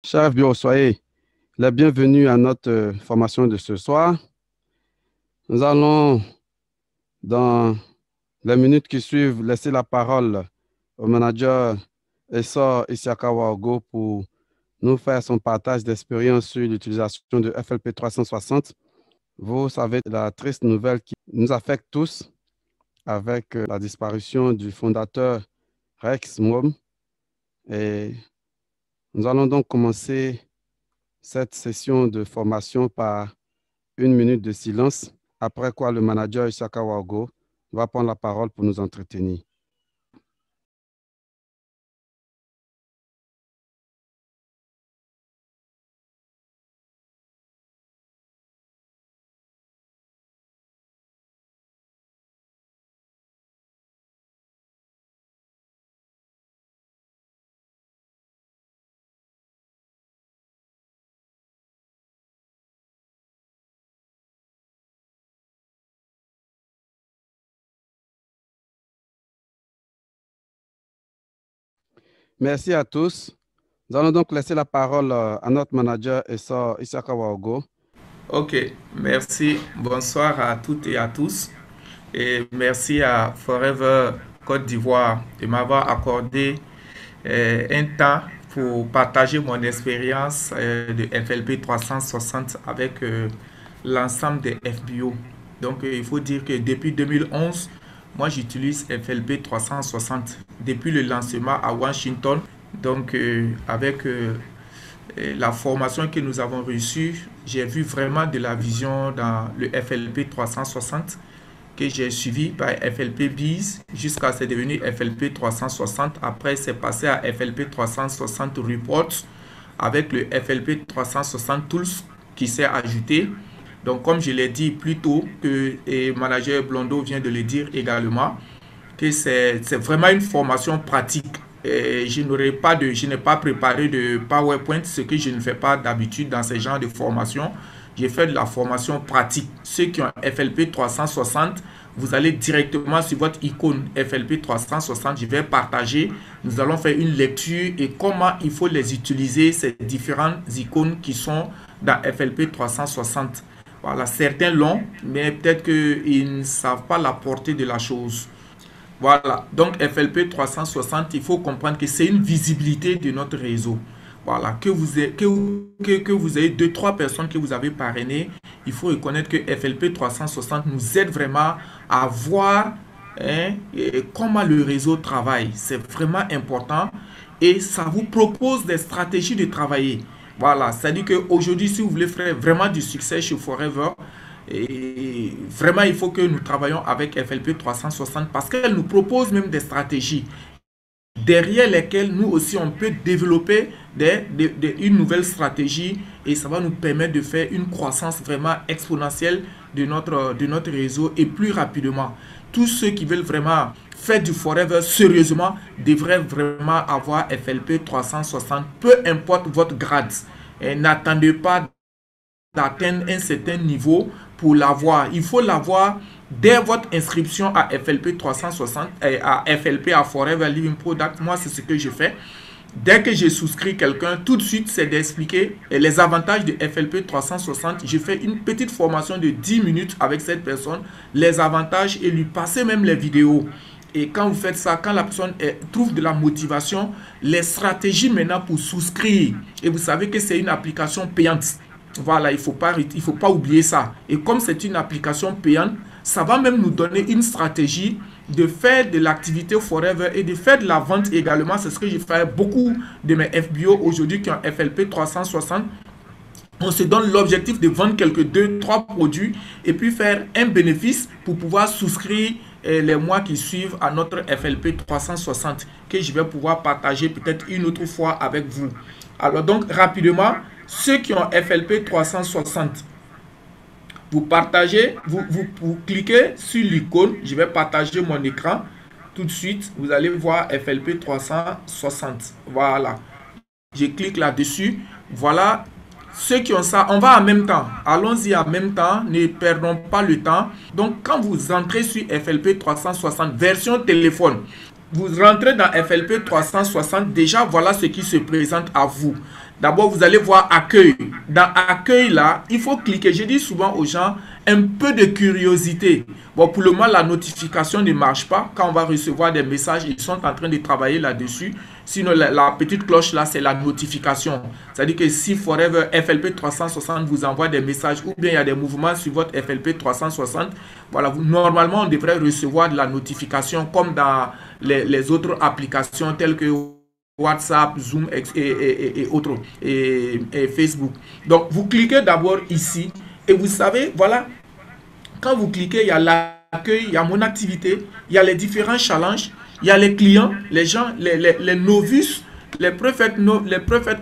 Chers bureaux, soyez les bienvenus à notre formation de ce soir. Nous allons, dans les minutes qui suivent, laisser la parole au manager Essor Isiakawa-Ogo pour nous faire son partage d'expérience sur l'utilisation de FLP 360. Vous savez la triste nouvelle qui nous affecte tous avec la disparition du fondateur Rex Mwom. Et nous allons donc commencer cette session de formation par une minute de silence, après quoi le manager Isaka Wago va prendre la parole pour nous entretenir. Merci à tous. Nous allons donc laisser la parole à notre manager Isaka Wago. Ok, merci. Bonsoir à toutes et à tous. Et merci à Forever Côte d'Ivoire de m'avoir accordé un temps pour partager mon expérience de FLP 360 avec l'ensemble des FBO. Donc, il faut dire que depuis 2011, moi j'utilise FLP 360 depuis le lancement à Washington. Donc, avec la formation que nous avons reçue, j'ai vu vraiment de la vision dans le FLP 360 que j'ai suivi par FLP Biz jusqu'à c'est devenu FLP 360. Après, c'est passé à FLP 360 Reports avec le FLP 360 Tools qui s'est ajouté. Donc, comme je l'ai dit plus tôt, que et manager Blondeau vient de le dire également, que c'est vraiment une formation pratique. Et je n'ai pas préparé de PowerPoint, ce que je ne fais pas d'habitude dans ces genres de formation. J'ai fait de la formation pratique. Ceux qui ont FLP 360, vous allez directement sur votre icône FLP 360. Je vais partager. Nous allons faire une lecture et comment il faut les utiliser, ces différentes icônes qui sont dans FLP 360. Voilà, certains l'ont, mais peut-être qu'ils ne savent pas la portée de la chose. Voilà, donc FLP 360, il faut comprendre que c'est une visibilité de notre réseau. Voilà, que vous ayez deux, trois personnes que vous avez parrainées, il faut reconnaître que FLP 360 nous aide vraiment à voir comment le réseau travaille. C'est vraiment important et ça vous propose des stratégies de travailler. Voilà, c'est-à-dire qu'aujourd'hui, si vous voulez faire vraiment du succès chez Forever, et vraiment, il faut que nous travaillons avec FLP 360 parce qu'elle nous propose même des stratégies derrière lesquelles nous aussi on peut développer une nouvelle stratégie et ça va nous permettre de faire une croissance vraiment exponentielle de notre réseau et plus rapidement. Tous ceux qui veulent vraiment faire du Forever sérieusement devraient vraiment avoir FLP 360, peu importe votre grade. N'attendez pas d'atteindre un certain niveau pour l'avoir. Il faut l'avoir dès votre inscription à FLP 360, à FLP, à Forever Living Product. Moi, c'est ce que je fais. Dès que j'ai souscrit quelqu'un, tout de suite, c'est d'expliquer les avantages de FLP 360. Je fais une petite formation de 10 minutes avec cette personne, les avantages et lui passer même les vidéos. Et quand vous faites ça, quand la personne trouve de la motivation, les stratégies maintenant pour souscrire, et vous savez que c'est une application payante. Voilà, il faut pas oublier ça. Et comme c'est une application payante, ça va même nous donner une stratégie de faire de l'activité Forever et de faire de la vente également. C'est ce que j'ai fait beaucoup de mes FBO aujourd'hui qui ont FLP 360. On se donne l'objectif de vendre quelques 2-3 produits et puis faire un bénéfice pour pouvoir souscrire les mois qui suivent à notre FLP 360 que je vais pouvoir partager peut-être une autre fois avec vous. Alors donc rapidement, ceux qui ont FLP 360, vous partagez, vous cliquez sur l'icône, je vais partager mon écran tout de suite, vous allez voir FLP 360, voilà, je clique là-dessus, voilà, ceux qui ont ça, on va en même temps, allons-y en même temps, ne perdons pas le temps. Donc quand vous entrez sur FLP 360 version téléphone, vous rentrez dans FLP 360, déjà voilà ce qui se présente à vous. D'abord, vous allez voir accueil. Dans accueil, là, il faut cliquer. Je dis souvent aux gens, un peu de curiosité. Bon, pour le moment, la notification ne marche pas. Quand on va recevoir des messages, ils sont en train de travailler là-dessus. Sinon, la petite cloche là, c'est la notification. C'est-à-dire que si Forever FLP 360 vous envoie des messages ou bien il y a des mouvements sur votre FLP 360, voilà, normalement, on devrait recevoir de la notification comme dans les autres applications telles que WhatsApp, Zoom et autres, et Facebook. Donc, vous cliquez d'abord ici et vous savez, voilà, quand vous cliquez, il y a l'accueil, il y a mon activité, il y a les différents challenges, il y a les clients, les gens, les novices, les préfets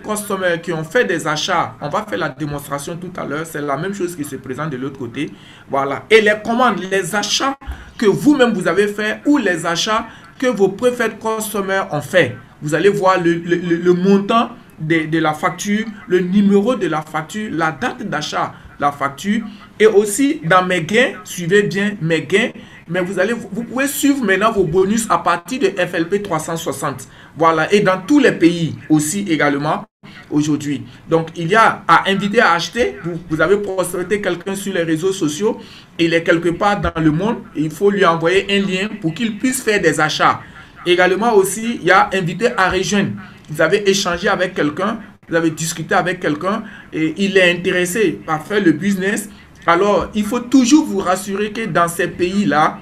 customers qui ont fait des achats. On va faire la démonstration tout à l'heure. C'est la même chose qui se présente de l'autre côté. Voilà. Et les commandes, les achats que vous-même vous avez fait ou les achats que vos préfets customers ont fait. Vous allez voir le montant de la facture, le numéro de la facture, la date d'achat, la facture. Et aussi dans mes gains, suivez bien mes gains. Mais vous pouvez suivre maintenant vos bonus à partir de FLP 360. Voilà. Et dans tous les pays aussi également aujourd'hui. Donc, il y a à inviter à acheter. Vous avez prospecté quelqu'un sur les réseaux sociaux. Il est quelque part dans le monde. Il faut lui envoyer un lien pour qu'il puisse faire des achats. Également aussi, il y a invité à rejoindre. Vous avez échangé avec quelqu'un, vous avez discuté avec quelqu'un et il est intéressé par faire le business. Alors, il faut toujours vous rassurer que dans ces pays-là,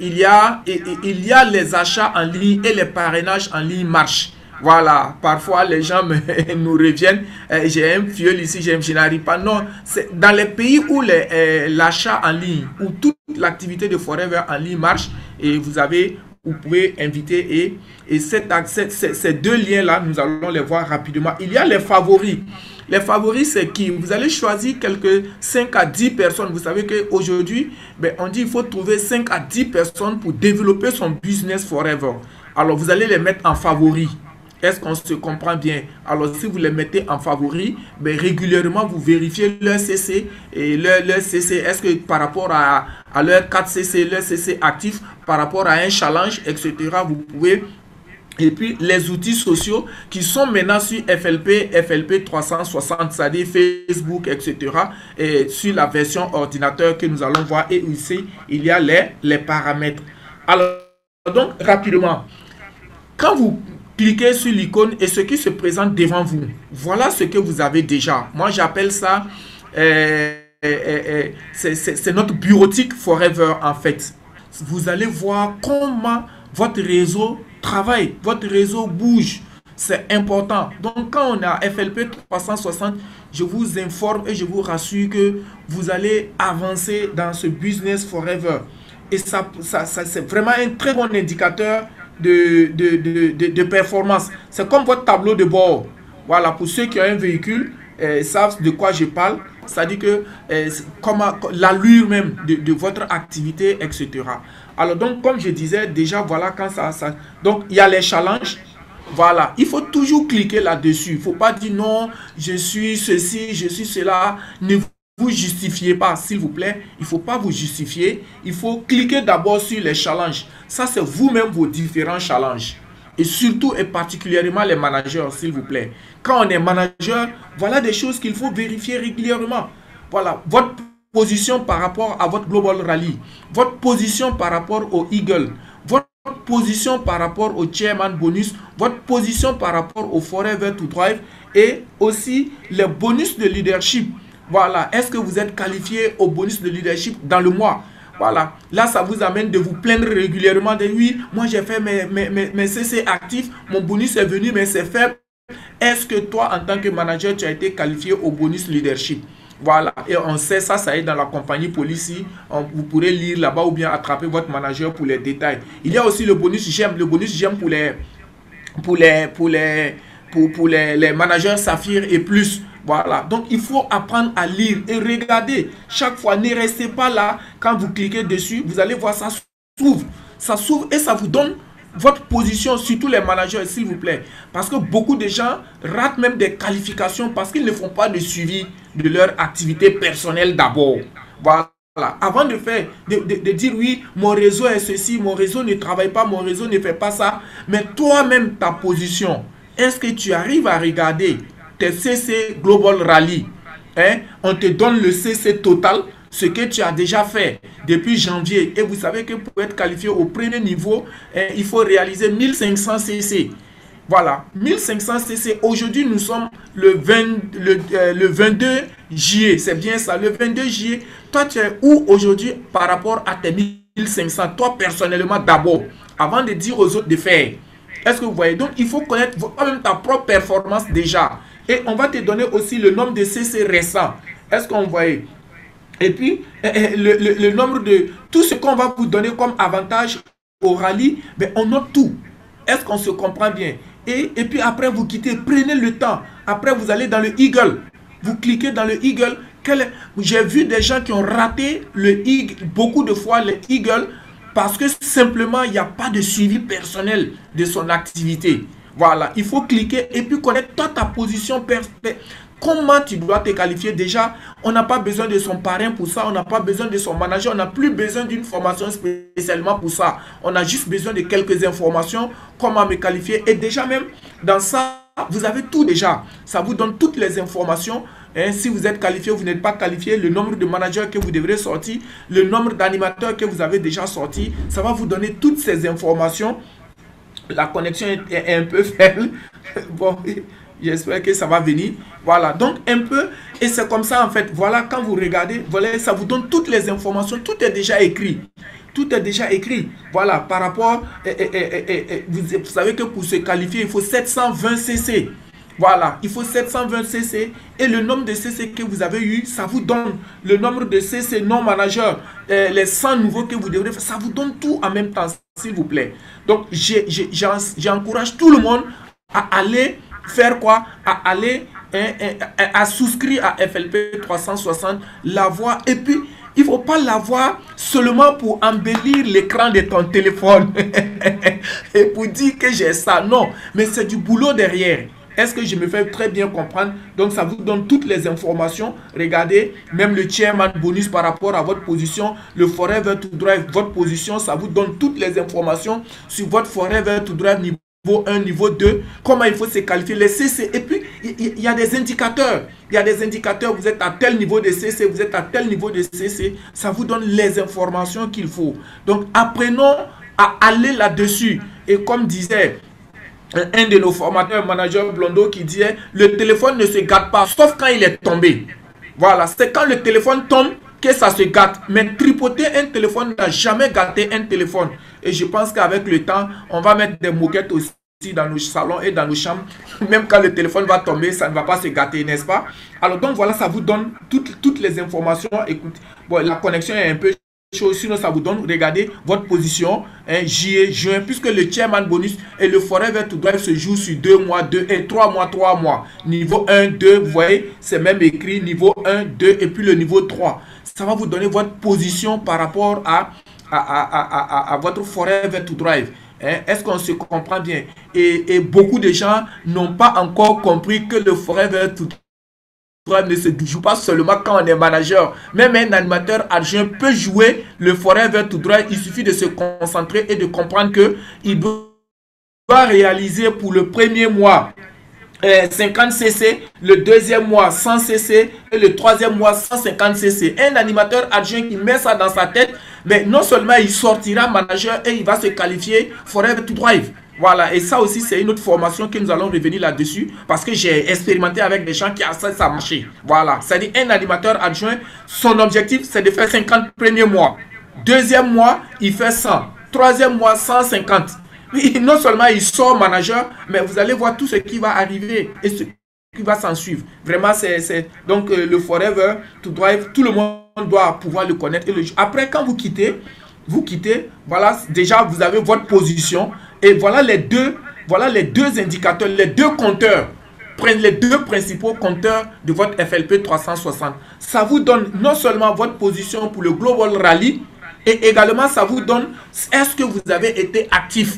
il y a les achats en ligne et les parrainages en ligne marchent. Voilà, parfois les gens nous reviennent, j'ai un filleul ici, je n'arrive pas. Non, c'est dans les pays où l'achat en ligne, où toute l'activité de Forever en ligne marche, et vous pouvez inviter et ces deux liens-là, nous allons les voir rapidement. Il y a les favoris. Les favoris, c'est qui? Vous allez choisir quelques 5 à 10 personnes. Vous savez qu'aujourd'hui, on dit qu'il faut trouver 5 à 10 personnes pour développer son business Forever. Alors, vous allez les mettre en favoris. Est-ce qu'on se comprend bien? Alors, si vous les mettez en favoris, régulièrement, vous vérifiez leur CC et leur CC. Est-ce que par rapport à leur 4 CC, leur CC actif, par rapport à un challenge, etc., vous pouvez... Et puis, les outils sociaux qui sont maintenant sur FLP 360, c'est-à-dire Facebook, etc., et sur la version ordinateur que nous allons voir. Et ici, il y a les paramètres. Alors, donc, rapidement, quand vous cliquez sur l'icône et ce qui se présente devant vous, voilà ce que vous avez déjà. Moi, j'appelle ça, c'est notre bureautique Forever, en fait. Vous allez voir comment votre réseau travaille, votre réseau bouge. C'est important. Donc, quand on est à FLP 360, je vous informe et je vous rassure que vous allez avancer dans ce business Forever. Et ça c'est vraiment un très bon indicateur de performance. C'est comme votre tableau de bord. Voilà, pour ceux qui ont un véhicule, savent de quoi je parle. C'est-à-dire que comment l'allure même de votre activité, etc. Alors donc, comme je disais, déjà, voilà, quand ça... Donc, il y a les challenges. Voilà, il faut toujours cliquer là-dessus. Il ne faut pas dire non, je suis ceci, je suis cela. Ne vous justifiez pas, s'il vous plaît. Il ne faut pas vous justifier. Il faut cliquer d'abord sur les challenges. Ça, c'est vous-même vos différents challenges. Et surtout et particulièrement les managers, s'il vous plaît. Quand on est manager, voilà des choses qu'il faut vérifier régulièrement. Voilà, votre position par rapport à votre Global Rally, votre position par rapport au Eagle, votre position par rapport au Chairman Bonus, votre position par rapport au Forever to Drive et aussi les bonus de leadership. Voilà, est-ce que vous êtes qualifié au bonus de leadership dans le mois? Voilà, là ça vous amène de vous plaindre régulièrement de oui, moi j'ai fait mes CC actifs, mon bonus est venu mais c'est faible. Est-ce que toi en tant que manager tu as été qualifié au bonus leadership? Voilà, et on sait ça, ça est dans la compagnie Policy. Vous pourrez lire là-bas ou bien attraper votre manager pour les détails. Il y a aussi le bonus GEM. Le bonus GEM pour les managers Saphir et plus. Voilà, donc il faut apprendre à lire et regarder. Chaque fois, ne restez pas là. Quand vous cliquez dessus, vous allez voir ça s'ouvre. Ça s'ouvre et ça vous donne votre position, surtout les managers, s'il vous plaît. Parce que beaucoup de gens ratent même des qualifications parce qu'ils ne font pas de suivi de leur activité personnelle d'abord. Voilà. Avant de faire, de dire oui, mon réseau est ceci, mon réseau ne travaille pas, mon réseau ne fait pas ça. Mais toi-même, ta position, Est-ce que tu arrives à regarder tes CC Global Rally? On te donne le CC total, ce que tu as déjà fait depuis janvier. Et vous savez que pour être qualifié au premier niveau, il faut réaliser 1500 CC. Voilà, 1500 CC. Aujourd'hui, nous sommes le 22 juillet. C'est bien ça, le 22 juillet. Toi, tu es où aujourd'hui par rapport à tes 1500? Toi, personnellement, d'abord, avant de dire aux autres de faire. Est-ce que vous voyez? Donc, il faut connaître même ta propre performance déjà. Et on va te donner aussi le nombre de CC récents. Est-ce qu'on voit? Et puis, le nombre de... Tout ce qu'on va vous donner comme avantage au rallye, ben, on note tout. Est-ce qu'on se comprend bien? Et puis après, vous quittez, prenez le temps. Après, vous allez dans le Eagle. Vous cliquez dans le Eagle. J'ai vu des gens qui ont raté le Eagle, beaucoup de fois le Eagle, parce que simplement, il n'y a pas de suivi personnel de son activité. Voilà, il faut cliquer et puis connaître toi ta position personnelle. Comment tu dois te qualifier déjà? On n'a pas besoin de son parrain pour ça, on n'a pas besoin de son manager, on n'a plus besoin d'une formation spécialement pour ça. On a juste besoin de quelques informations, comment me qualifier. Et déjà même, dans ça, vous avez tout déjà. Ça vous donne toutes les informations. Si vous êtes qualifié ou vous n'êtes pas qualifié, le nombre de managers que vous devrez sortir, le nombre d'animateurs que vous avez déjà sortis, ça va vous donner toutes ces informations. La connexion est un peu faible. Bon, j'espère que ça va venir. Voilà, donc un peu, et c'est comme ça en fait. Voilà, quand vous regardez, voilà, ça vous donne toutes les informations. Tout est déjà écrit. Tout est déjà écrit. Voilà, par rapport, vous savez que pour se qualifier, il faut 720 CC. Voilà, il faut 720 CC et le nombre de CC que vous avez eu, ça vous donne le nombre de CC non manager, les 100 nouveaux que vous devrez faire, ça vous donne tout en même temps, s'il vous plaît. Donc, j'encourage tout le monde à aller faire quoi? À aller à souscrire à FLP 360, l'avoir et puis il ne faut pas l'avoir seulement pour embellir l'écran de ton téléphone et pour dire que j'ai ça. Non, mais c'est du boulot derrière. Est-ce que je me fais très bien comprendre? Donc, ça vous donne toutes les informations. Regardez, même le chairman bonus par rapport à votre position, le Forever to Drive, votre position, ça vous donne toutes les informations sur votre Forever to Drive niveau 1, niveau 2, comment il faut se qualifier, les CC. Et puis, il y a des indicateurs. Il y a des indicateurs, vous êtes à tel niveau de CC, vous êtes à tel niveau de CC. Ça vous donne les informations qu'il faut. Donc, apprenons à aller là-dessus. Et comme disait un de nos formateurs, manager Blondo, qui disait le téléphone ne se gâte pas, sauf quand il est tombé. Voilà, c'est quand le téléphone tombe que ça se gâte. Mais tripoter un téléphone n'a jamais gâté un téléphone. Et je pense qu'avec le temps, on va mettre des moquettes aussi dans nos salons et dans nos chambres. Même quand le téléphone va tomber, ça ne va pas se gâter, n'est-ce pas? Alors donc voilà, ça vous donne toutes les informations. Écoute, bon, la connexion est un peu chose, sinon ça vous donne, regardez votre position, juillet, juin, puisque le chairman bonus et le Forever to Drive se joue sur 2 mois, 2 et 3 mois. Niveau 1, 2, vous voyez, c'est même écrit niveau 1, 2 et puis le niveau 3. Ça va vous donner votre position par rapport à votre Forever to Drive. Est-ce qu'on se comprend bien? Et beaucoup de gens n'ont pas encore compris que le Forever to Drive ne se joue pas seulement quand on est manager. Même un animateur adjoint peut jouer le Forever to Drive. Il suffit de se concentrer et de comprendre qu'il doit réaliser pour le premier mois 50 cc, le deuxième mois 100 cc et le troisième mois 150 cc. Un animateur adjoint qui met ça dans sa tête, mais non seulement il sortira manager et il va se qualifier Forever to Drive. Voilà, et ça aussi, c'est une autre formation que nous allons revenir là-dessus parce que j'ai expérimenté avec des gens qui ont ça marché. Voilà, c'est-à-dire un animateur adjoint, son objectif, c'est de faire 50 premiers mois. Deuxième mois, il fait 100. Troisième mois, 150. Et non seulement il sort manager, mais vous allez voir tout ce qui va arriver et ce qui va s'en suivre. Vraiment, c'est donc le Forever to Drive, tout le monde doit pouvoir le connaître. Et après, quand vous quittez, voilà, déjà, vous avez votre position. Et voilà les deux indicateurs, les deux compteurs. Prenez les deux principaux compteurs de votre FLP 360. Ça vous donne non seulement votre position pour le Global Rally, et également ça vous donne est-ce que vous avez été actif.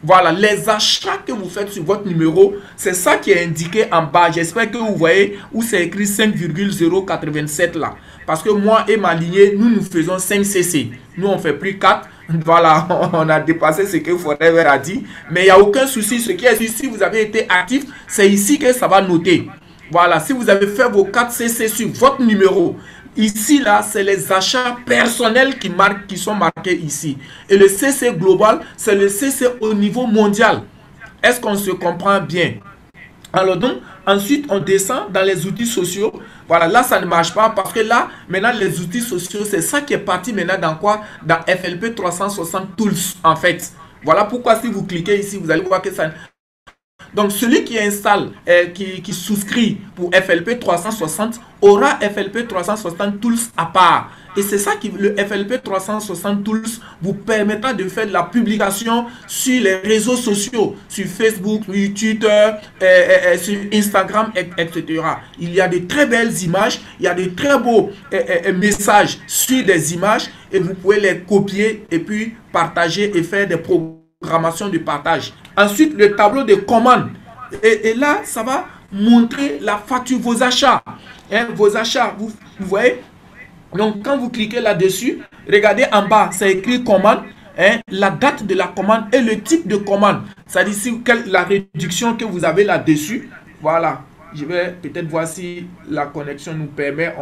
Voilà, les achats que vous faites sur votre numéro, c'est ça qui est indiqué en bas. J'espère que vous voyez où c'est écrit 5,087 là. Parce que moi et ma lignée, nous faisons 5 CC. Nous, on ne fait plus 4. Voilà, on a dépassé ce que Forever a dit. Mais il n'y a aucun souci. Ce qui est ici, si vous avez été actif, c'est ici que ça va noter. Voilà, si vous avez fait vos 4 CC sur votre numéro, ici, là, c'est les achats personnels qui sont marqués ici. Et le CC global, c'est le CC au niveau mondial. Est-ce qu'on se comprend bien? Alors donc, ensuite, on descend dans les outils sociaux. Voilà, là, ça ne marche pas parce que là, maintenant, les outils sociaux, c'est ça qui est parti maintenant dans quoi? Dans FLP 360 Tools, en fait. Voilà pourquoi si vous cliquez ici, vous allez voir que ça... Donc, celui qui installe, qui souscrit pour FLP 360 aura FLP 360 Tools à part. Et c'est ça qui, le FLP 360 Tools vous permettra de faire de la publication sur les réseaux sociaux, sur Facebook, sur Twitter, sur Instagram, etc. Il y a de très belles images, il y a de très beaux messages sur des images et vous pouvez les copier et puis partager et faire des programmations de partage. Ensuite, le tableau de commandes. Et là, ça va montrer la facture, vos achats. Hein, vos achats, vous voyez? Donc, quand vous cliquez là-dessus, regardez en bas, c'est écrit commande, hein, la date de la commande et le type de commande. Ça dit ici la réduction que vous avez là-dessus. Voilà. Je vais peut-être voir si la connexion nous permet.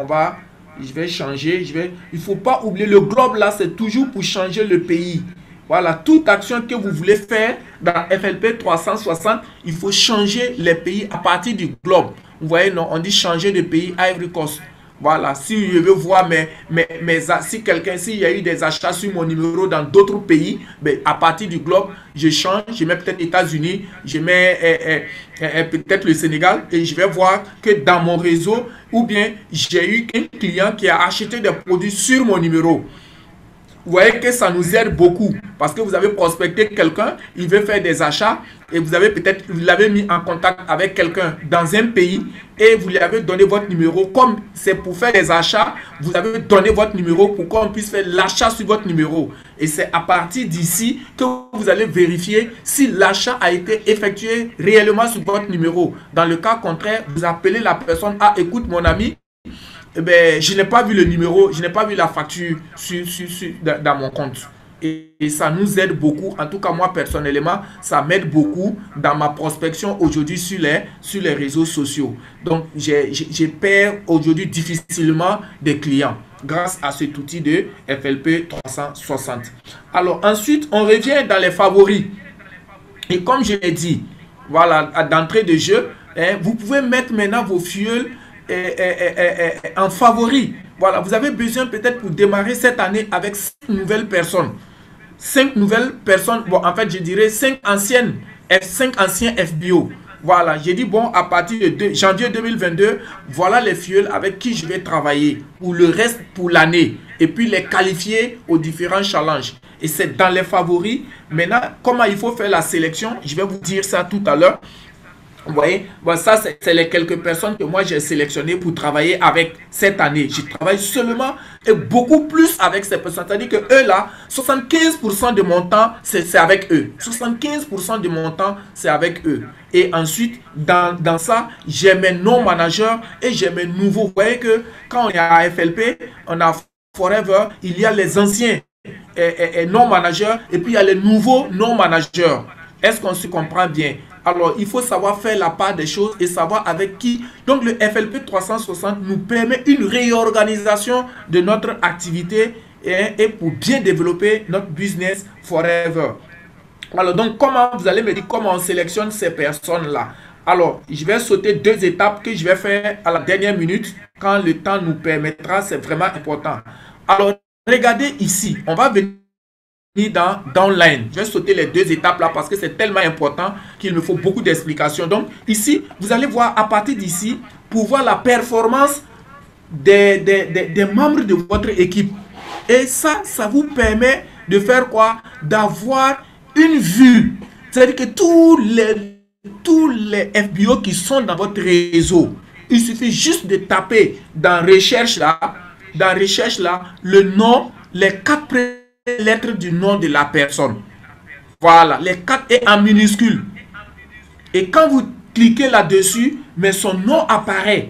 Je vais changer. Il ne faut pas oublier, le globe là, c'est toujours pour changer le pays. Voilà, toute action que vous voulez faire dans FLP 360, il faut changer les pays à partir du globe. Vous voyez, non, on dit changer de pays à Ivory Coast. Voilà, si je veux voir si quelqu'un, s'il y a eu des achats sur mon numéro dans d'autres pays, ben, à partir du globe, je change, je mets peut-être États-Unis, je mets peut-être le Sénégal et je vais voir que dans mon réseau, ou bien j'ai eu un client qui a acheté des produits sur mon numéro. Vous voyez que ça nous aide beaucoup parce que vous avez prospecté quelqu'un, il veut faire des achats et vous l'avez mis en contact avec quelqu'un dans un pays et vous lui avez donné votre numéro. Comme c'est pour faire des achats, vous avez donné votre numéro pour qu'on puisse faire l'achat sur votre numéro. Et c'est à partir d'ici que vous allez vérifier si l'achat a été effectué réellement sur votre numéro. Dans le cas contraire, vous appelez la personne, ah écoute mon ami, eh ben, je n'ai pas vu le numéro, je n'ai pas vu la facture dans mon compte. Et ça nous aide beaucoup. En tout cas, moi, personnellement, ça m'aide beaucoup dans ma prospection aujourd'hui sur les réseaux sociaux. Donc, je perds aujourd'hui difficilement des clients grâce à cet outil de FLP 360. Alors, ensuite, on revient dans les favoris. Et comme je l'ai dit, voilà, d'entrée de jeu, hein, vous pouvez mettre maintenant vos fioles en favori. Voilà, vous avez besoin peut-être pour démarrer cette année avec 5 nouvelles personnes. 5 nouvelles personnes, bon, en fait, je dirais 5 anciens FBO. Voilà, j'ai dit, bon, à partir de janvier 2022, voilà les fioles avec qui je vais travailler pour le reste, pour l'année. Et puis les qualifier aux différents challenges. Et c'est dans les favoris. Maintenant, comment il faut faire la sélection, je vais vous dire ça tout à l'heure. Vous voyez, bon, ça c'est les quelques personnes que moi j'ai sélectionnées pour travailler avec cette année. Je travaille seulement et beaucoup plus avec ces personnes. C'est-à-dire que eux là, 75% de mon temps, c'est avec eux. 75% de mon temps, c'est avec eux. Et ensuite, dans ça, j'ai mes non-managers et j'ai mes nouveaux. Vous voyez que quand on est à FLP, on a Forever, il y a les anciens non-managers et puis il y a les nouveaux non-managers. Est-ce qu'on se comprend bien? Alors, il faut savoir faire la part des choses et savoir avec qui. Donc, le FLP 360 nous permet une réorganisation de notre activité et pour bien développer notre business forever. Alors, donc, comment vous allez me dire comment on sélectionne ces personnes-là? Alors, je vais sauter 2 étapes que je vais faire à la dernière minute quand le temps nous permettra. C'est vraiment important. Alors, regardez ici. On va venir dans Downline. Je vais sauter les 2 étapes là parce que c'est tellement important qu'il me faut beaucoup d'explications. Donc ici, vous allez voir à partir d'ici pour voir la performance des membres de votre équipe. Et ça vous permet de faire quoi? D'avoir une vue. C'est-à-dire que tous les FBO qui sont dans votre réseau, il suffit juste de taper dans recherche là, le nom, les 4 lettres du nom de la personne. Voilà, les 4 est en minuscule. Et quand vous cliquez là-dessus, mais son nom apparaît.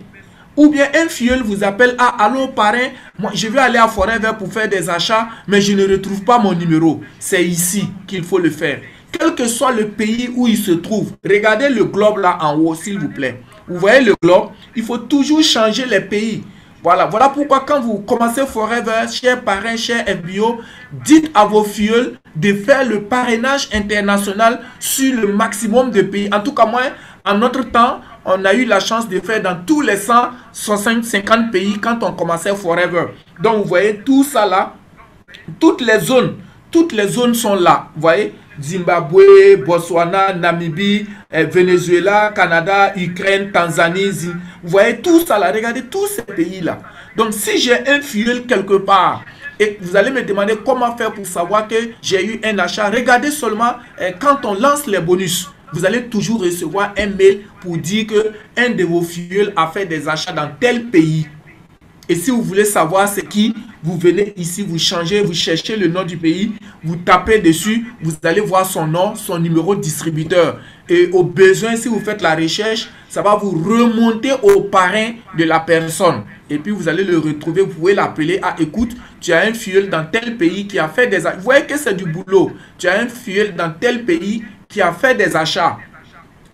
Ou bien un filleul vous appelle, ah, allô parrain, moi je vais aller à Forever pour faire des achats, mais je ne retrouve pas mon numéro. C'est ici qu'il faut le faire. Quel que soit le pays où il se trouve, regardez le globe là en haut, s'il vous plaît. Vous voyez le globe, il faut toujours changer les pays. Voilà pourquoi quand vous commencez Forever, cher parrain, cher FBO, dites à vos filleuls de faire le parrainage international sur le maximum de pays. En tout cas, moi, en notre temps, on a eu la chance de faire dans tous les 150 pays quand on commençait Forever. Donc, vous voyez tout ça là, toutes les zones sont là. Vous voyez, Zimbabwe, Botswana, Namibie, Venezuela, Canada, Ukraine, Tanzanie. Vous voyez tout ça là, regardez tous ces pays là. Donc, si j'ai un filleul quelque part, et vous allez me demander comment faire pour savoir que j'ai eu un achat, regardez seulement quand on lance les bonus. Vous allez toujours recevoir un mail pour dire que un de vos filleuls a fait des achats dans tel pays. Et si vous voulez savoir c'est qui, vous venez ici, vous changez, vous cherchez le nom du pays, vous tapez dessus, vous allez voir son nom, son numéro de distributeur. Et au besoin, si vous faites la recherche, ça va vous remonter au parrain de la personne. Et puis vous allez le retrouver, vous pouvez l'appeler, ah écoute, tu as un filleul dans tel pays qui a fait des achats. Vous voyez que c'est du boulot. Tu as un filleul dans tel pays qui a fait des achats.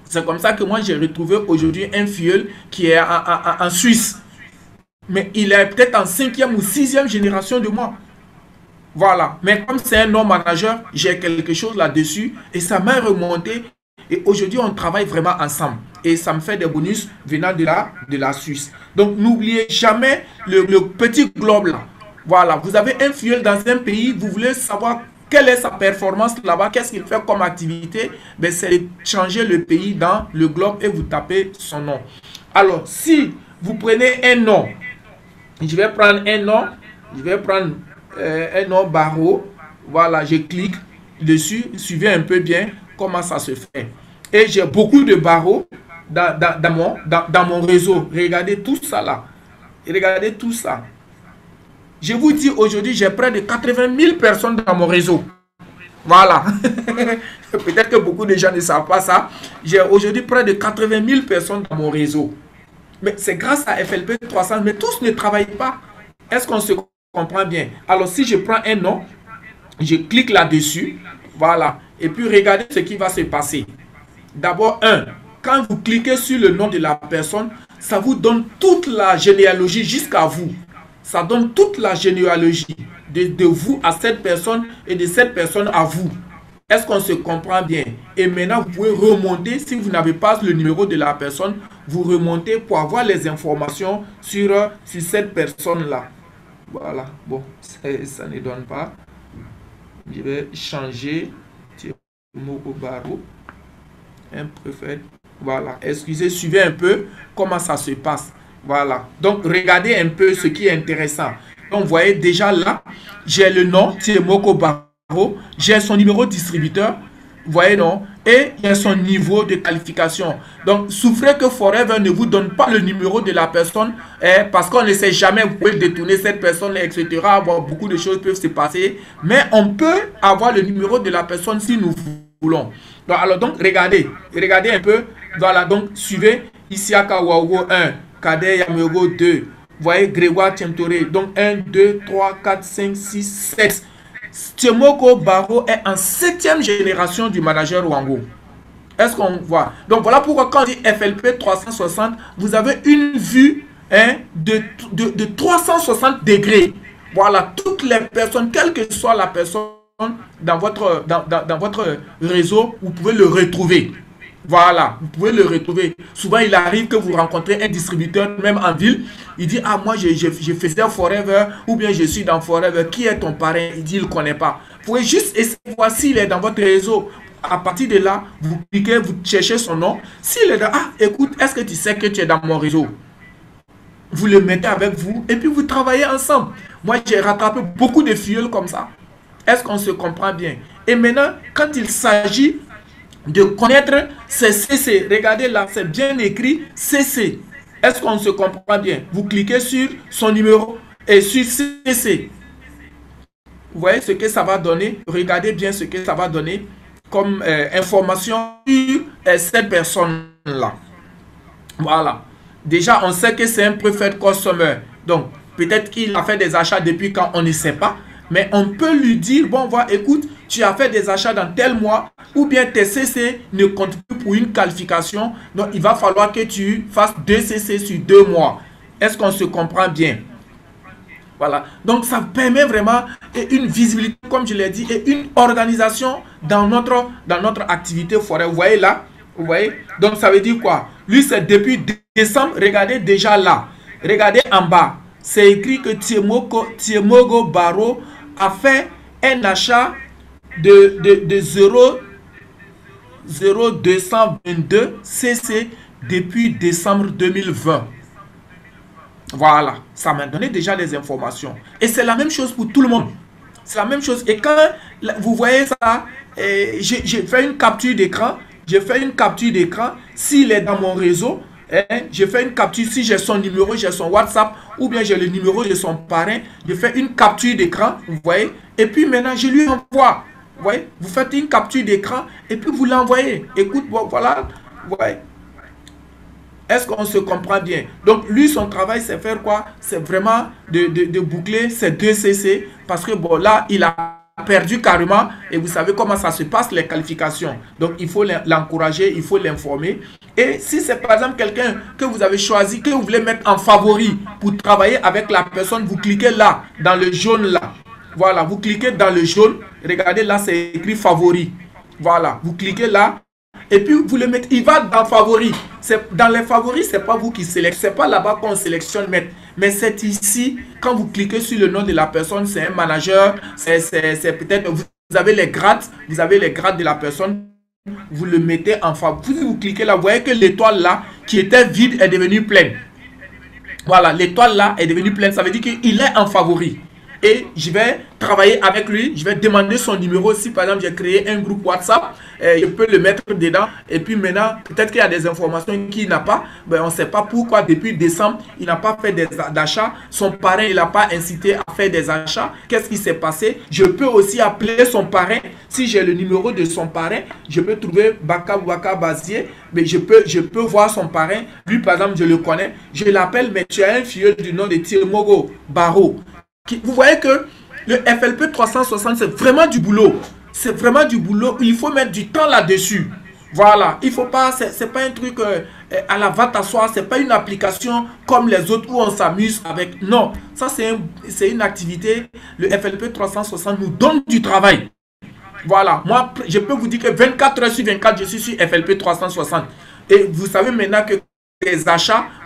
C'est comme ça que moi j'ai retrouvé aujourd'hui un filleul qui est en Suisse. Mais il est peut-être en 5e ou 6e génération de moi. Voilà. Mais comme c'est un non-manager, j'ai quelque chose là-dessus et ça m'a remonté. Et aujourd'hui, on travaille vraiment ensemble. Et ça me fait des bonus venant de la Suisse. Donc, n'oubliez jamais le petit globe là. Voilà. Vous avez un filleul dans un pays, vous voulez savoir quelle est sa performance là-bas, qu'est-ce qu'il fait comme activité, ben, c'est de changer le pays dans le globe et vous tapez son nom. Alors, si vous prenez un nom, je vais prendre un nom, je vais prendre un nom barreau, voilà, je clique dessus, suivez un peu bien comment ça se fait. Et j'ai beaucoup de barreaux dans mon réseau. Regardez tout ça là. Regardez tout ça. Je vous dis aujourd'hui, j'ai près de 80 000 personnes dans mon réseau. Voilà. Peut-être que beaucoup de gens ne savent pas ça. J'ai aujourd'hui près de 80 000 personnes dans mon réseau. Mais c'est grâce à FLP 300, mais tous ne travaillent pas. Est-ce qu'on se comprend bien? Alors, si je prends un nom, je clique là-dessus. Voilà. Et puis, regardez ce qui va se passer. D'abord, quand vous cliquez sur le nom de la personne, ça vous donne toute la généalogie jusqu'à vous. Ça donne toute la généalogie de vous à cette personne et de cette personne à vous. Est-ce qu'on se comprend bien? Et maintenant, vous pouvez remonter, si vous n'avez pas le numéro de la personne, vous remontez pour avoir les informations sur cette personne-là. Voilà. Bon, ça ne donne pas. Je vais changer. Moko Barreau. Un préfet. Voilà. Excusez, suivez un peu comment ça se passe. Voilà. Donc, regardez un peu ce qui est intéressant. Donc, vous voyez déjà là, j'ai le nom, c'est Moko Barreau. J'ai son numéro de distributeur. Vous voyez, non? Et il y a son niveau de qualification. Donc, souffrez que Forever ne vous donne pas le numéro de la personne parce qu'on ne sait jamais, vous pouvez détourner cette personne, etc. Bon, beaucoup de choses peuvent se passer. Mais on peut avoir le numéro de la personne si nous voulons. Donc, alors, regardez un peu. Voilà, donc, suivez Isiaka Waougo 1, Kader Yamego 2. Vous voyez, Grégoire Tiemtoré. Donc, 1, 2, 3, 4, 5, 6, 7. Moko Barreau est en 7e génération du manager Wango. Est-ce qu'on voit? Donc voilà pourquoi quand on dit FLP 360, vous avez une vue de 360 degrés. Voilà, toutes les personnes, quelle que soit la personne dans votre réseau, vous pouvez le retrouver. Voilà, vous pouvez le retrouver. Souvent, il arrive que vous rencontrez un distributeur, même en ville. Il dit, ah, moi, je faisais Forever, ou bien je suis dans Forever. Qui est ton parrain? Il dit, il ne connaît pas. Vous pouvez juste essayer de voir s'il est dans votre réseau. À partir de là, vous cliquez, vous cherchez son nom. S'il est dans, ah, écoute, est-ce que tu sais que tu es dans mon réseau? Vous le mettez avec vous, et puis vous travaillez ensemble. Moi, j'ai rattrapé beaucoup de filleuls comme ça. Est-ce qu'on se comprend bien? Et maintenant, quand il s'agit de connaître ces CC. Regardez là, c'est bien écrit CC. Est-ce qu'on se comprend bien? Vous cliquez sur son numéro et sur CC. Vous voyez ce que ça va donner? Regardez bien ce que ça va donner comme information sur cette personne-là. Voilà. déjà on sait que c'est un preferred customer. Donc, peut-être qu'il a fait des achats depuis quand on ne sait pas. Mais on peut lui dire, bon, voilà, écoute, tu as fait des achats dans tel mois, ou bien tes CC ne comptent plus pour une qualification. Donc, il va falloir que tu fasses 2 CC sur 2 mois. Est-ce qu'on se comprend bien? Voilà. Donc, ça permet vraiment une visibilité, comme je l'ai dit, et une organisation dans notre activité forêt. Vous voyez là? Vous voyez? Donc, ça veut dire quoi? Lui, c'est depuis décembre. Regardez déjà là. Regardez en bas. C'est écrit que Tiemogo Baro a fait un achat de 0,222 CC depuis décembre 2020. Voilà, ça m'a donné déjà les informations. Et c'est la même chose pour tout le monde. C'est la même chose. Et quand vous voyez ça, j'ai fait une capture d'écran. J'ai fait une capture d'écran. S'il est dans mon réseau, j'ai fait une capture. Si j'ai son numéro, j'ai son WhatsApp, ou bien j'ai le numéro de son parrain, je fais une capture d'écran. Vous voyez. Et puis maintenant, je lui envoie. Vous voyez. Vous faites une capture d'écran et puis vous l'envoyez. Écoute, bon, voilà. Vous voyez. Est-ce qu'on se comprend bien? Donc, lui, son travail, c'est faire quoi? C'est vraiment de boucler ces 2 CC. Parce que, bon, là, il a perdu carrément. Et vous savez comment ça se passe, les qualifications. Donc, il faut l'encourager, il faut l'informer. Et si c'est, par exemple, quelqu'un que vous avez choisi, que vous voulez mettre en favori pour travailler avec la personne, vous cliquez là, dans le jaune là. Voilà, vous cliquez dans le jaune. Regardez, là, c'est écrit favori. Voilà, vous cliquez là. Et puis vous le mettez, il va dans favoris. Dans les favoris, c'est pas vous qui sélectionnez, c'est pas là-bas qu'on sélectionne, mais c'est ici, quand vous cliquez sur le nom de la personne, c'est un manager, c'est peut-être, vous avez les grades de la personne, vous le mettez en favori. Vous cliquez là, vous voyez que l'étoile là, qui était vide, est devenue pleine. Voilà, l'étoile là est devenue pleine, ça veut dire qu'il est en favori. Et je vais travailler avec lui, je vais demander son numéro. Si par exemple j'ai créé un groupe WhatsApp, je peux le mettre dedans. Et puis maintenant, peut-être qu'il y a des informations qu'il n'a pas. Ben, on ne sait pas pourquoi depuis décembre, il n'a pas fait d'achats. Son parrain, il n'a pas incité à faire des achats. Qu'est-ce qui s'est passé? Je peux aussi appeler son parrain. Si j'ai le numéro de son parrain, je peux trouver Baka Bazier. Mais je peux voir son parrain. Lui, par exemple, je le connais. Je l'appelle, mais tu as un filleul du nom de Tiemogo Baro. Vous voyez que le FLP 360, c'est vraiment du boulot. C'est vraiment du boulot. Il faut mettre du temps là-dessus. Voilà. Il faut pas, c'est pas un truc à la va t'asseoir. C'est pas une application comme les autres où on s'amuse avec. Non. Ça, c'est une activité. Le FLP 360 nous donne du travail. Voilà. Moi, je peux vous dire que 24 heures sur 24, je suis sur FLP 360. Et vous savez maintenant que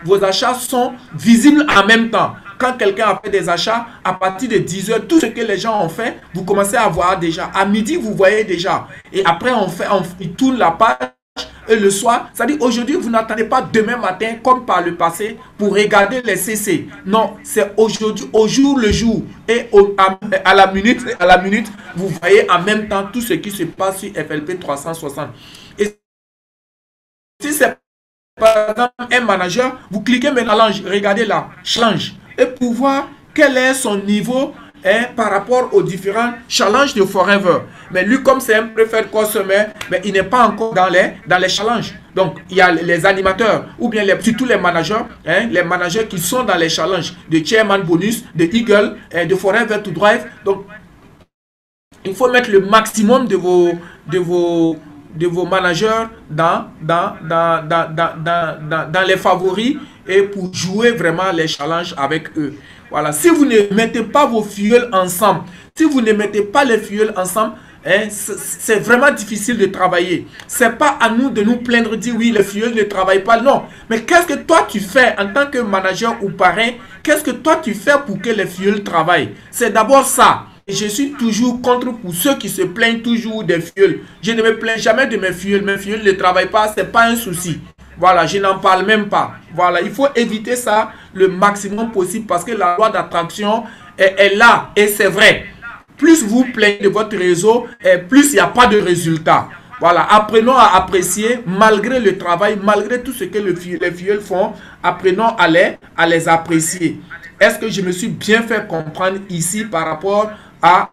vos achats sont visibles en même temps. Quand quelqu'un a fait des achats, à partir de 10 heures, tout ce que les gens ont fait, vous commencez à voir déjà. À midi, vous voyez déjà. Et après, on tourne la page. Et le soir, c'est-à-dire aujourd'hui, vous n'attendez pas demain matin, comme par le passé, pour regarder les CC. Non, c'est aujourd'hui, au jour le jour. Et à la minute, vous voyez en même temps tout ce qui se passe sur FLP 360. Et si c'est par exemple un manager, vous cliquez maintenant, regardez là, change. Et pour voir quel est son niveau par rapport aux différents challenges de Forever. Mais lui, comme c'est un preferred customer, mais il n'est pas encore dans les challenges. Donc, il y a les animateurs, ou bien surtout les managers qui sont dans les challenges de Chairman Bonus, de Eagle, de Forever to Drive. Donc, il faut mettre le maximum de vos managers dans les favoris et pour jouer vraiment les challenges avec eux. Voilà. Si vous ne mettez pas vos filleuls ensemble, si vous ne mettez pas les filleuls ensemble, c'est vraiment difficile de travailler. C'est pas à nous de nous plaindre, dire oui, les filleuls ne travaillent pas. Non. Mais qu'est-ce que toi tu fais en tant que manager ou parrain? Qu'est-ce que toi tu fais pour que les filleuls travaillent? C'est d'abord ça. Et je suis toujours contre pour ceux qui se plaignent toujours des filleuls. Je ne me plains jamais de mes filleuls. Mes filleuls ne travaillent pas, ce n'est pas un souci. Voilà, je n'en parle même pas. Voilà, il faut éviter ça le maximum possible parce que la loi d'attraction est là. Et c'est vrai. Plus vous plaignez de votre réseau, plus il n'y a pas de résultat. Voilà, apprenons à apprécier malgré le travail, malgré tout ce que les filleuls font. Apprenons à les apprécier. Est-ce que je me suis bien fait comprendre ici par rapport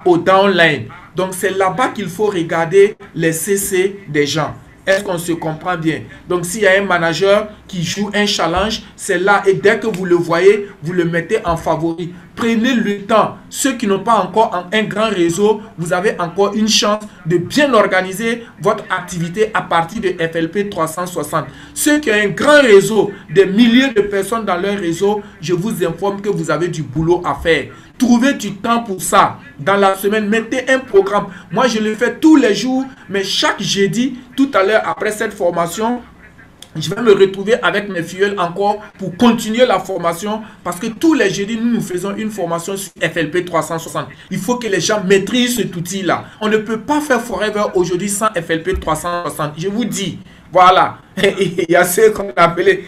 au downline? Donc, c'est là-bas qu'il faut regarder les CC des gens. Est-ce qu'on se comprend bien? Donc, s'il y a un manager qui joue un challenge, c'est là. Et dès que vous le voyez, vous le mettez en favori. Prenez le temps. Ceux qui n'ont pas encore un grand réseau, vous avez encore une chance de bien organiser votre activité à partir de FLP 360. Ceux qui ont un grand réseau, des milliers de personnes dans leur réseau, je vous informe que vous avez du boulot à faire. Trouvez du temps pour ça. Dans la semaine, mettez un programme. Moi, je le fais tous les jours, mais chaque jeudi, tout à l'heure, après cette formation, je vais me retrouver avec mes filles encore pour continuer la formation parce que tous les jeudis, nous faisons une formation sur FLP 360. Il faut que les gens maîtrisent cet outil-là. On ne peut pas faire Forever aujourd'hui sans FLP 360. Je vous dis, voilà. Il y a ceux qu'on appelait...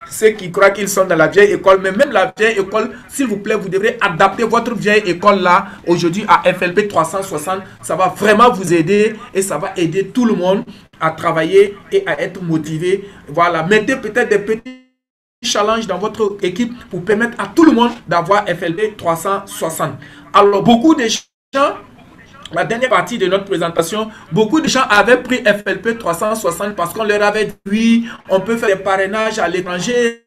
Ceux qui croient qu'ils sont dans la vieille école, mais même la vieille école, s'il vous plaît, vous devrez adapter votre vieille école là, aujourd'hui à FLP 360. Ça va vraiment vous aider et ça va aider tout le monde à travailler et à être motivé. Voilà, mettez peut-être des petits challenges dans votre équipe pour permettre à tout le monde d'avoir FLP 360. Alors, beaucoup de gens... La dernière partie de notre présentation, beaucoup de gens avaient pris FLP 360 parce qu'on leur avait dit oui, on peut faire des parrainages à l'étranger,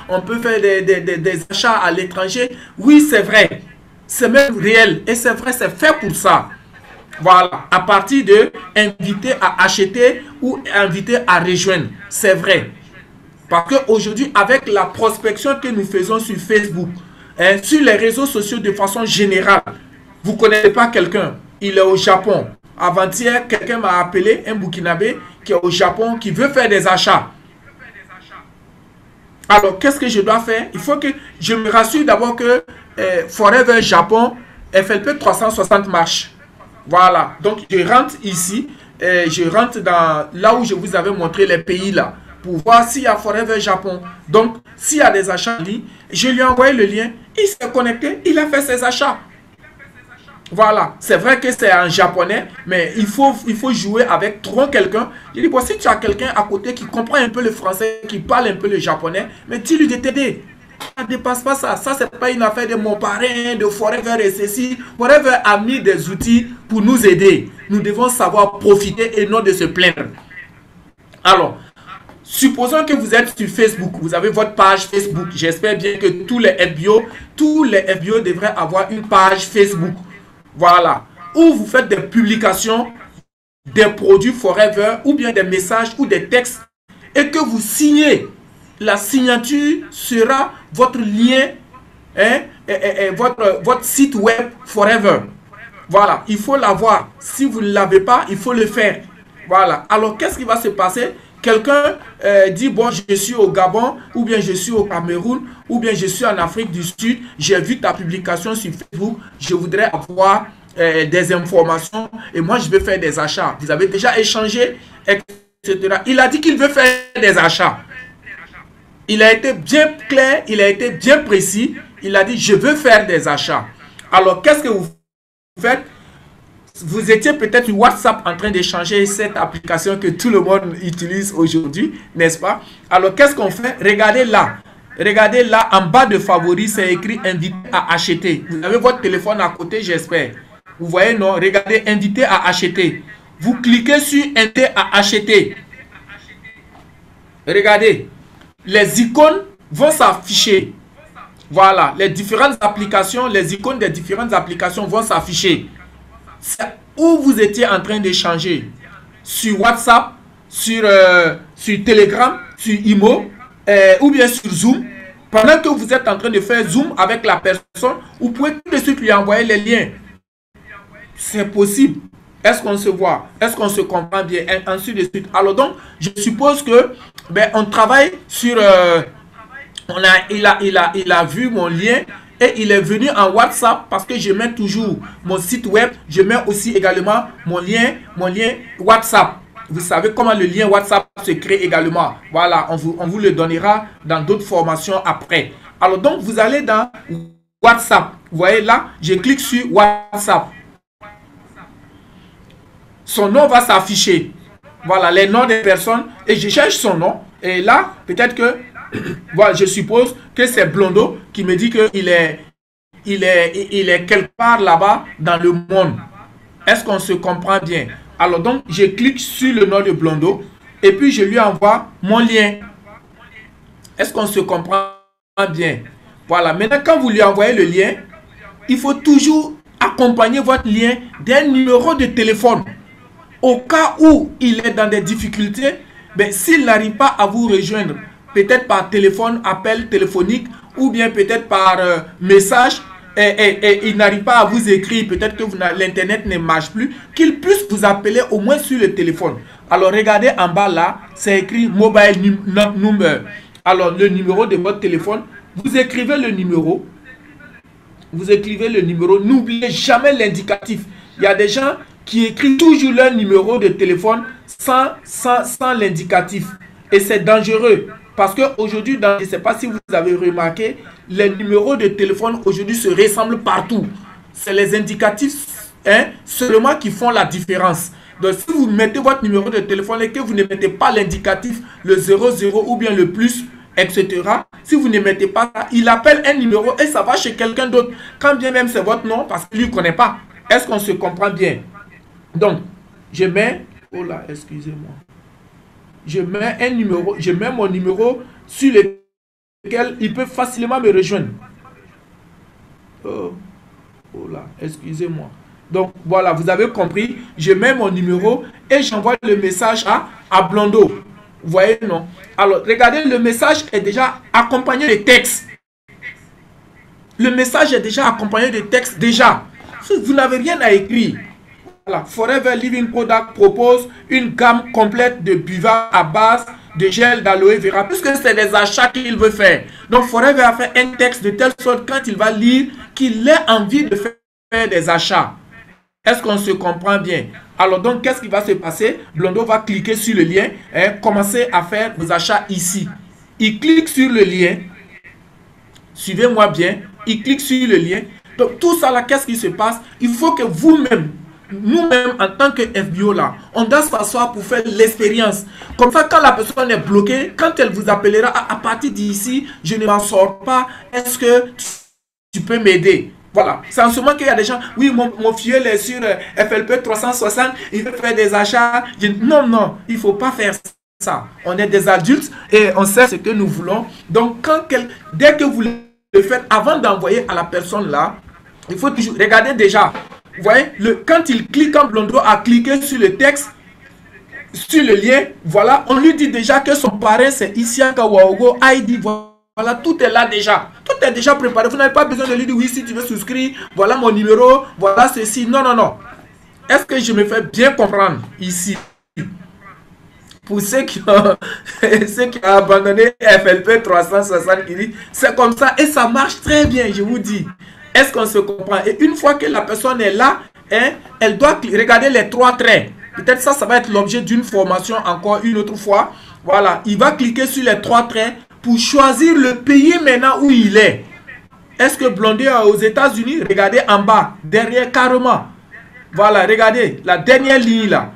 on peut faire des achats à l'étranger. Oui, c'est vrai, c'est même réel et c'est vrai, c'est fait pour ça. Voilà, à partir de inviter à acheter ou inviter à rejoindre, c'est vrai. Parce qu'aujourd'hui, avec la prospection que nous faisons sur Facebook, sur les réseaux sociaux de façon générale, vous ne connaissez pas quelqu'un. Il est au Japon. Avant-hier, quelqu'un m'a appelé, un Burkinabé qui est au Japon, qui veut faire des achats. Alors, qu'est-ce que je dois faire? Il faut que je me rassure d'abord que Forever Japon, FLP 360 marche. Voilà. Donc, je rentre ici. Je rentre dans là où je vous avais montré les pays là. Pour voir s'il y a Forever Japon. Donc, s'il y a des achats en ligne, je lui ai envoyé le lien. Il s'est connecté. Il a fait ses achats. Voilà, c'est vrai que c'est en japonais, mais il faut jouer avec trouver quelqu'un. Je dis, bon, si tu as quelqu'un à côté qui comprend un peu le français, qui parle un peu le japonais, mais dis-lui de t'aider. Ça ne dépasse pas ça. Ça, c'est pas une affaire de mon parrain, de Forever et ceci. Forever a mis des outils pour nous aider. Nous devons savoir profiter et non de se plaindre. Alors, supposons que vous êtes sur Facebook, vous avez votre page Facebook. J'espère bien que tous les FBO devraient avoir une page Facebook. Voilà, où vous faites des publications des produits Forever ou bien des messages ou des textes et que vous signez. La signature sera votre lien, votre site web Forever. Voilà, il faut l'avoir. Si vous ne l'avez pas, il faut le faire. Voilà, alors qu'est-ce qui va se passer? Quelqu'un dit, bon, je suis au Gabon, ou bien je suis au Cameroun, ou bien je suis en Afrique du Sud, j'ai vu ta publication sur Facebook, je voudrais avoir des informations, et moi je veux faire des achats. Vous avez déjà échangé, etc. Il a dit qu'il veut faire des achats. Il a été bien clair, il a été bien précis, il a dit, je veux faire des achats. Alors, qu'est-ce que vous faites? Vous étiez peut-être sur WhatsApp en train d'échanger cette application que tout le monde utilise aujourd'hui, n'est-ce pas? Alors, qu'est-ce qu'on fait? Regardez là. Regardez là, en bas de favoris, c'est écrit « Invité à acheter ». Vous avez votre téléphone à côté, j'espère. Vous voyez, non? Regardez « Invité à acheter ». Vous cliquez sur « Invité à acheter ». Regardez. Les icônes vont s'afficher. Voilà. Les différentes applications, les icônes des différentes applications vont s'afficher. C'est où vous étiez en train d'échanger sur WhatsApp, sur Telegram, sur Imo, ou bien sur Zoom. Pendant que vous êtes en train de faire Zoom avec la personne, vous pouvez tout de suite lui envoyer les liens. C'est possible. Est-ce qu'on se voit? Est-ce qu'on se comprend bien? Et ainsi de suite. Alors donc, je suppose que on travaille sur... il a vu mon lien. Et il est venu en WhatsApp parce que je mets toujours mon site web. Je mets aussi également mon lien WhatsApp. Vous savez comment le lien WhatsApp se crée également. Voilà, on vous le donnera dans d'autres formations après. Alors donc, vous allez dans WhatsApp. Vous voyez là, je clique sur WhatsApp. Son nom va s'afficher. Voilà, les noms des personnes. Et je cherche son nom. Et là, peut-être que... Voilà, je suppose que c'est Blondo qui me dit qu'il est quelque part là-bas dans le monde. Est-ce qu'on se comprend bien? Alors donc, je clique sur le nom de Blondo. et puis je lui envoie mon lien. Est-ce qu'on se comprend bien? Voilà, maintenant quand vous lui envoyez le lien, il faut toujours accompagner votre lien d'un numéro de téléphone. Au cas où il est dans des difficultés, ben, s'il n'arrive pas à vous rejoindre, peut-être par téléphone, appel téléphonique, ou bien peut-être par message, et il n'arrive pas à vous écrire, peut-être que l'internet ne marche plus, qu'il puisse vous appeler au moins sur le téléphone. Alors regardez en bas là, c'est écrit mobile number. Alors le numéro de votre téléphone, vous écrivez le numéro. Vous écrivez le numéro, n'oubliez jamais l'indicatif. Il y a des gens qui écrivent toujours leur numéro de téléphone sans l'indicatif. Et c'est dangereux. Parce qu'aujourd'hui, je ne sais pas si vous avez remarqué, les numéros de téléphone aujourd'hui se ressemblent partout. C'est les indicatifs seulement qui font la différence. Donc si vous mettez votre numéro de téléphone et que vous ne mettez pas l'indicatif, le 00 ou bien le plus, etc. Si vous ne mettez pas ça, il appelle un numéro et ça va chez quelqu'un d'autre. Quand bien même c'est votre nom, parce qu'il ne connaît pas. Est-ce qu'on se comprend bien? Donc, je mets... Oh là, excusez-moi. Je mets un numéro, je mets mon numéro sur lequel il peut facilement me rejoindre. Oh là, excusez-moi. Donc, voilà, vous avez compris. Je mets mon numéro et j'envoie le message à Blondo. Vous voyez, non? Alors, regardez, le message est déjà accompagné de texte. Le message est déjà accompagné de texte, déjà. Vous n'avez rien à écrire. Voilà. Forever Living Product propose une gamme complète de buveurs à base de gel d'aloe vera, puisque c'est des achats qu'il veut faire. Donc, Forever a fait un texte de telle sorte quand il va lire qu'il ait envie de faire des achats. Est-ce qu'on se comprend bien? Alors donc, qu'est-ce qui va se passer? Blondo va cliquer sur le lien et commencer à faire vos achats ici. Il clique sur le lien. Suivez-moi bien. Il clique sur le lien. Donc, tout ça là, qu'est-ce qui se passe? Il faut que vous-même, nous-mêmes, en tant que FBO là, on doit s'asseoir pour faire l'expérience. Comme ça, quand la personne est bloquée, quand elle vous appellera à partir d'ici, je ne m'en sors pas, est-ce que tu peux m'aider? Voilà, c'est en ce moment qu'il y a des gens, oui, mon filleul est sur FLP 360, il veut faire des achats. Non, non, il ne faut pas faire ça. On est des adultes et on sait ce que nous voulons. Donc, dès que vous le faites, avant d'envoyer à la personne là, il faut toujours regarder déjà. Vous voyez, quand il clique, quand Blondo a cliqué sur le texte, sur le lien, voilà, on lui dit déjà que son parrain c'est Isiaka Waogo ID. Voilà, tout est là déjà. Tout est déjà préparé. Vous n'avez pas besoin de lui dire oui, si tu veux souscrire, voilà mon numéro, voilà ceci. Non, non, non. Est-ce que je me fais bien comprendre ici? Pour ceux qui ont abandonné FLP 360, c'est comme ça et ça marche très bien, je vous dis. Est-ce qu'on se comprend? Et une fois que la personne est là, elle doit regarder les trois traits. Peut-être ça va être l'objet d'une formation encore une autre fois. Voilà, il va cliquer sur les trois traits pour choisir le pays maintenant où il est. Est-ce que Blondé est aux États-Unis? Regardez en bas, derrière carrément. Voilà, regardez, la dernière ligne là.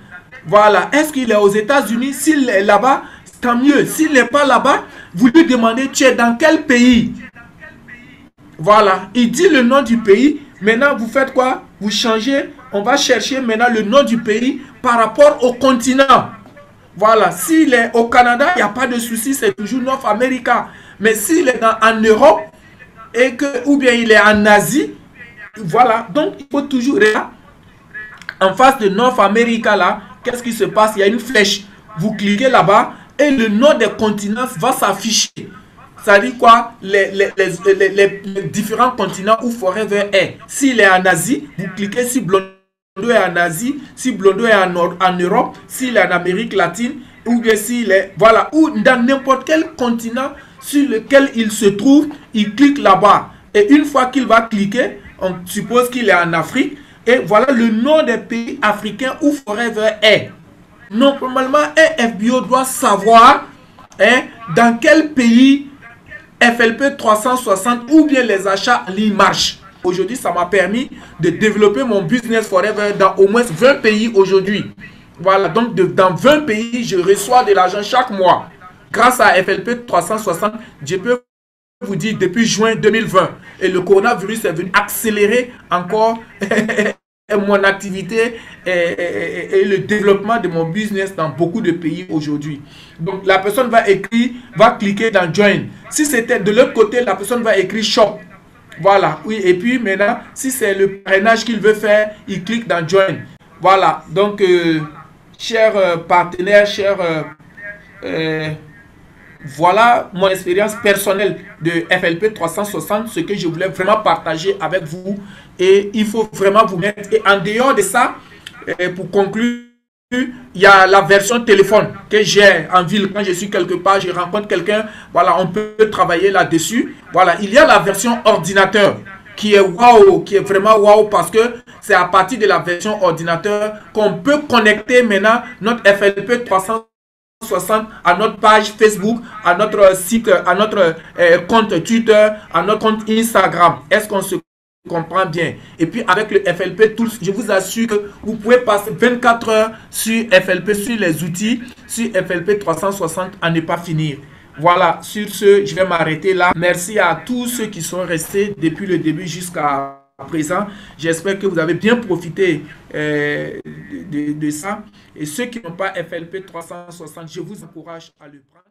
Voilà, est-ce qu'il est aux États-Unis? S'il est là-bas, tant mieux. S'il n'est pas là-bas, vous lui demandez, tu es dans quel pays? Voilà, il dit le nom du pays. Maintenant, vous faites quoi? Vous changez, on va chercher maintenant le nom du pays par rapport au continent. Voilà, s'il est au Canada, il n'y a pas de souci, c'est toujours North America. Mais s'il est en Europe, ou bien il est en Asie, voilà, donc il faut toujours... En face de North America, là, qu'est-ce qui se passe? Il y a une flèche. Vous cliquez là-bas et le nom des continents va s'afficher. Ça dit quoi? Les différents continents où Forever est. S'il est en Asie, vous cliquez si Blondo est en Asie, si Blondo est en Europe, s'il est en Amérique latine, ou bien s'il est... Voilà, ou dans n'importe quel continent sur lequel il se trouve, il clique là-bas. Et une fois qu'il va cliquer, on suppose qu'il est en Afrique, et voilà le nom des pays africains où Forever est. Normalement, un FBO doit savoir dans quel pays FLP 360 ou bien les achats en ligne marchent. Aujourd'hui, ça m'a permis de développer mon business Forever dans au moins 20 pays aujourd'hui. Voilà, donc dans 20 pays, je reçois de l'argent chaque mois. Grâce à FLP 360, je peux vous dire depuis juin 2020. Et le coronavirus est venu accélérer encore mon activité et le développement de mon business dans beaucoup de pays aujourd'hui. Donc, la personne va écrire, va cliquer dans Join. Si c'était de l'autre côté, la personne va écrire Shop. Voilà, oui, et puis maintenant, si c'est le parrainage qu'il veut faire, il clique dans Join. Voilà, donc, chers partenaires, voilà mon expérience personnelle de FLP 360, ce que je voulais vraiment partager avec vous. Et il faut vraiment vous mettre. Et en dehors de ça, pour conclure, il y a la version téléphone que j'ai en ville. Quand je suis quelque part, je rencontre quelqu'un, voilà, on peut travailler là-dessus. Voilà, il y a la version ordinateur qui est waouh, qui est vraiment waouh parce que c'est à partir de la version ordinateur qu'on peut connecter maintenant notre FLP 360 à notre page Facebook, à notre site, à notre compte Twitter, à notre compte Instagram. Est-ce qu'on se comprend bien? Et puis avec le FLP Tools, je vous assure que vous pouvez passer 24 heures sur FLP, sur les outils, sur FLP 360 à ne pas finir. Voilà, sur ce, je vais m'arrêter là. Merci à tous ceux qui sont restés depuis le début jusqu'à présent. J'espère que vous avez bien profité de ça. Et ceux qui n'ont pas FLP 360, je vous encourage à le prendre.